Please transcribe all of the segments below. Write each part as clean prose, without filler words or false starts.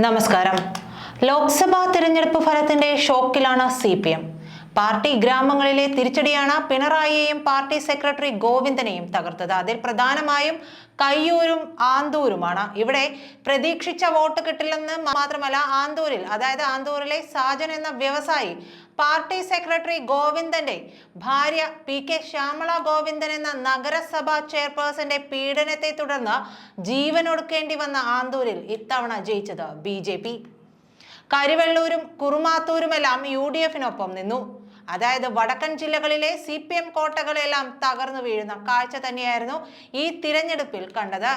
നമസ്കാരം. ലോക്സഭാ തിരഞ്ഞെടുപ്പ് ഫലത്തിന്റെ ഷോക്കിലാണ് CPM. പാർട്ടി ഗ്രാമങ്ങളിലെ തിരിച്ചടിയാണ് പിണറായിയെയും പാർട്ടി സെക്രട്ടറി ഗോവിന്ദനെയും തകർത്തത്. അതിൽ പ്രധാനമായും കയ്യൂരും ആന്തൂരുമാണ്. ഇവിടെ പ്രതീക്ഷിച്ച വോട്ട് കിട്ടില്ലെന്ന് മാത്രമല്ല, ആന്തൂരിലെ സാജൻ എന്ന വ്യവസായി പാർട്ടി സെക്രട്ടറി ഗോവിന്ദന്റെ ഭാര്യ PK ശ്യാമള ഗോവിന്ദൻ എന്ന നഗരസഭാ ചെയർപേഴ്സന്റെ പീഡനത്തെ തുടർന്ന് ജീവനൊടുക്കേണ്ടി വന്ന ആന്തൂരിൽ ഇത്തവണ ജയിച്ചത് BJP. കരിവെള്ളൂരും കുറുമാത്തൂരുമെല്ലാം UDF-നൊപ്പം നിന്നു. അതായത് വടക്കൻ ജില്ലകളിലെ CPM കോട്ടകളെല്ലാം തകർന്നു വീഴുന്ന കാഴ്ച തന്നെയായിരുന്നു ഈ തിരഞ്ഞെടുപ്പിൽ കണ്ടത്.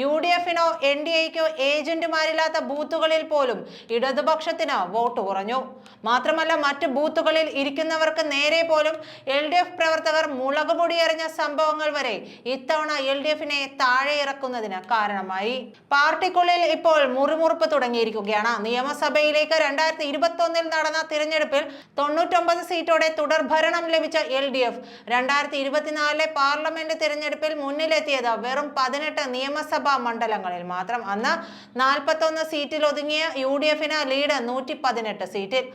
UDF-നോ NDA-ക്കോ ഏജന്റുമാരില്ലാത്ത ബൂത്തുകളിൽ പോലും ഇടതുപക്ഷത്തിന് വോട്ട് കുറഞ്ഞു. മാത്രമല്ല, മറ്റ് ബൂത്തുകളിൽ ഇരിക്കുന്നവർക്ക് നേരെ പോലും LDF പ്രവർത്തകർ മുളകുപൊടി എറിഞ്ഞ സംഭവങ്ങൾ വരെ ഇത്തവണ LDF-നെ താഴെ ഇറക്കുന്നതിന് കാരണമായി. പാർട്ടിക്കുള്ളിൽ ഇപ്പോൾ മുറിമുറുപ്പ് തുടങ്ങിയിരിക്കുകയാണ്. നിയമസഭയിലേക്ക് 2021-ൽ നടന്ന തിരഞ്ഞെടുപ്പിൽ 99 സീറ്റോടെ തുടർഭരണം ലഭിച്ച LDF 2024-ലെ പാർലമെന്റ് തിരഞ്ഞെടുപ്പിൽ മുന്നിലെത്തിയത് വെറും 18 നിയമസഭാ മണ്ഡലങ്ങളിൽ മാത്രം. അന്ന് 41 സീറ്റിൽ ഒതുങ്ങിയ UDF-ന് ലീഡ് 118 സീറ്റിൽ.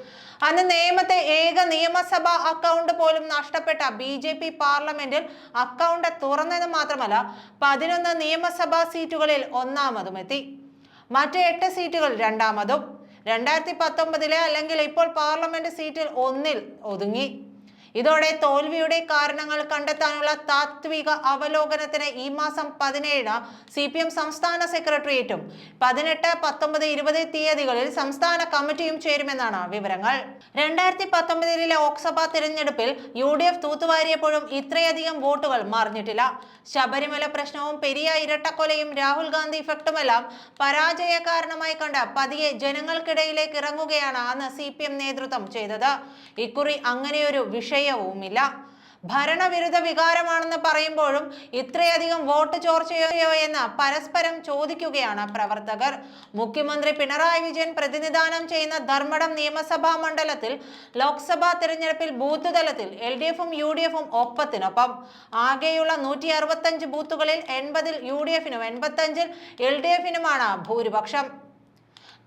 അന്ന് നേമത്തെ ഏക നിയമസഭാ അക്കൗണ്ട് പോലും നഷ്ടപ്പെട്ട BJP പാർലമെന്റിൽ അക്കൗണ്ട് തുറന്നത് മാത്രമല്ല, 11 നിയമസഭാ സീറ്റുകളിൽ ഒന്നാമതും എത്തി. മറ്റ് 8 സീറ്റുകൾ രണ്ടാമതും. 2019-ലെ അല്ലെങ്കിൽ ഇപ്പോൾ പാർലമെന്റ് സീറ്റിൽ 1-ൽ ഒതുങ്ങി. ഇതോടെ തോൽവിയുടെ കാരണങ്ങൾ കണ്ടെത്താനുള്ള താത്വിക അവലോകനത്തിന് ഈ മാസം 17-ന് CPM സംസ്ഥാന സെക്രട്ടേറിയറ്റും 18, 19, 20 തീയതികളിൽ സംസ്ഥാന കമ്മിറ്റിയും ചേരുമെന്നാണ് വിവരങ്ങൾ. 2019-ലെ ലോക്സഭാ തിരഞ്ഞെടുപ്പിൽ UDF തൂത്തുവാരിയപ്പോഴും ഇത്രയധികം വോട്ടുകൾ മറിഞ്ഞിട്ടില്ല. ശബരിമല പ്രശ്നവും പെരിയ ഇരട്ടക്കൊലയും രാഹുൽ ഗാന്ധി ഇഫക്റ്റുമെല്ലാം പരാജയ കാരണമായി കണ്ട് പതിയെ ജനങ്ങൾക്കിടയിലേക്ക് ഇറങ്ങുകയാണ് അന്ന് CPM നേതൃത്വം ചെയ്തത്. ഇക്കുറി അങ്ങനെയൊരു വിഷയവുമില്ല. ഭരണവിരുദ്ധ വികാരമാണെന്ന് പറയുമ്പോഴും ഇത്രയധികം വോട്ട് ചോർച്ചയോ എന്ന് പരസ്പരം ചോദിക്കുകയാണ് പ്രവർത്തകർ. മുഖ്യമന്ത്രി പിണറായി വിജയൻ പ്രതിനിധാനം ചെയ്യുന്ന ധർമ്മടം നിയമസഭാ മണ്ഡലത്തിൽ ലോക്സഭാ തിരഞ്ഞെടുപ്പിൽ ബൂത്ത് തലത്തിൽ LDF-ഉം UDF-ഉം ഒപ്പത്തിനൊപ്പം. ആകെയുള്ള 165 ബൂത്തുകളിൽ 80-ൽ UDF-നും 85-ൽ LDF-നുമാണ് ഭൂരിപക്ഷം.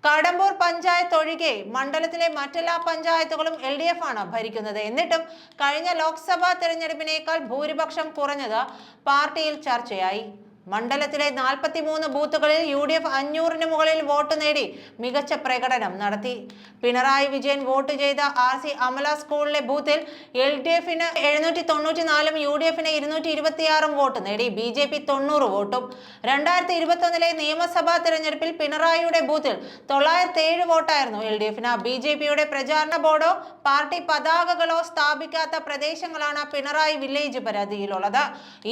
കടമ്പൂർ പഞ്ചായത്ത് ഒഴികെ മണ്ഡലത്തിലെ മറ്റെല്ലാ പഞ്ചായത്തുകളും LDF ആണ് ഭരിക്കുന്നത്. എന്നിട്ടും കഴിഞ്ഞ ലോക്സഭാ തെരഞ്ഞെടുപ്പിനേക്കാൾ ഭൂരിപക്ഷം കുറഞ്ഞത് പാർട്ടിയിൽ ചർച്ചയായി. മണ്ഡലത്തിലെ 43 ബൂത്തുകളിൽ UDF 500-ന് മുകളിൽ വോട്ട് നേടി മികച്ച പ്രകടനം നടത്തി. പിണറായി വിജയൻ വോട്ട് ചെയ്ത RC അമല സ്കൂളിലെ ബൂത്തിൽ LDF-ന് 794-ഉം UDF-ന് 226-ഉം വോട്ട് നേടി. BJP 90 വോട്ടും. 2021-ലെ നിയമസഭാ തെരഞ്ഞെടുപ്പിൽ പിണറായിയുടെ ബൂത്തിൽ 907 വോട്ടായിരുന്നു LDF-ന്. BJP-യുടെ പ്രചാരണ ബോർഡോ പാർട്ടി പതാകകളോ സ്ഥാപിക്കാത്ത പ്രദേശങ്ങളാണ് പിണറായി വില്ലേജ് പരിധിയിലുള്ളത്.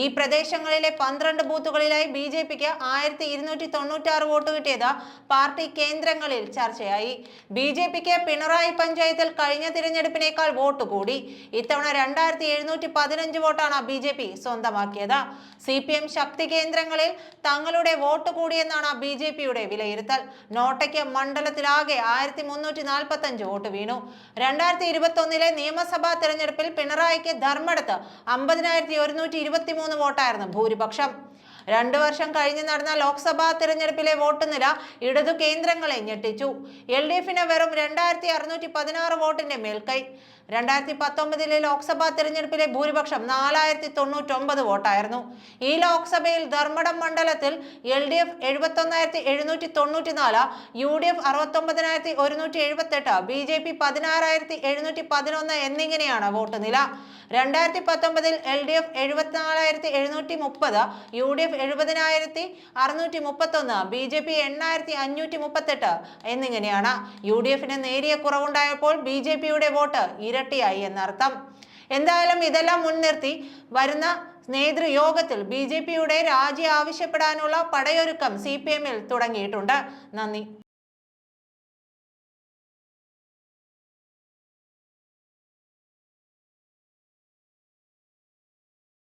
ഈ പ്രദേശങ്ങളിലെ 12 ബൂത്തുകൾ BJP-ക്ക് 1296 വോട്ട് കിട്ടിയത് പാർട്ടി കേന്ദ്രങ്ങളിൽ ചർച്ചയായി. BJP-ക്ക് പിണറായി പഞ്ചായത്തിൽ കഴിഞ്ഞ തിരഞ്ഞെടുപ്പിനേക്കാൾ വോട്ട് കൂടി. ഇത്തവണ 2715 വോട്ടാണ് BJP സ്വന്തമാക്കിയത്. CPM ശക്തി കേന്ദ്രങ്ങളിൽ തങ്ങളുടെ വോട്ട് കൂടിയെന്നാണ് BJP-യുടെ വിലയിരുത്തൽ. നോട്ടയ്ക്ക് മണ്ഡലത്തിലാകെ 1345 വോട്ട് വീണു. 2021-ലെ നിയമസഭാ തെരഞ്ഞെടുപ്പിൽ പിണറായിക്ക് ധർമ്മടത്ത് 50,123 വോട്ടായിരുന്നു ഭൂരിപക്ഷം. 2 വർഷം കഴിഞ്ഞ് നടന്ന ലോക്സഭാ തിരഞ്ഞെടുപ്പിലെ വോട്ട് നില ഇടതു കേന്ദ്രങ്ങളെ ഞെട്ടിച്ചു. LDF-ന് വെറും 2616 വോട്ടിന്റെ മേൽക്കൈ. 2019-ലെ ലോക്സഭാ തിരഞ്ഞെടുപ്പിലെ ഭൂരിപക്ഷം 4099 വോട്ടായിരുന്നു. ഈ ലോക്സഭയിൽ ധർമ്മടം മണ്ഡലത്തിൽ LDF 71794, UDF 69178, BJP 16711 എന്നിങ്ങനെയാണ് വോട്ട് നില. 2019-ൽ LDF 74730, UDF 70631, BJP 8538 എന്നിങ്ങനെയാണ്. UDF-ന് നേരിയ കുറവുണ്ടായപ്പോൾ BJP-യുടെ വോട്ട് ഇരട്ടിയായി എന്നർത്ഥം. എന്തായാലും ഇതെല്ലാം മുൻനിർത്തി വരുന്ന നേതൃയോഗത്തിൽ BJP-യുടെ രാജി ആവശ്യപ്പെടാനുള്ള പടയൊരുക്കം CPM-ൽ തുടങ്ങിയിട്ടുണ്ട്. നന്ദി.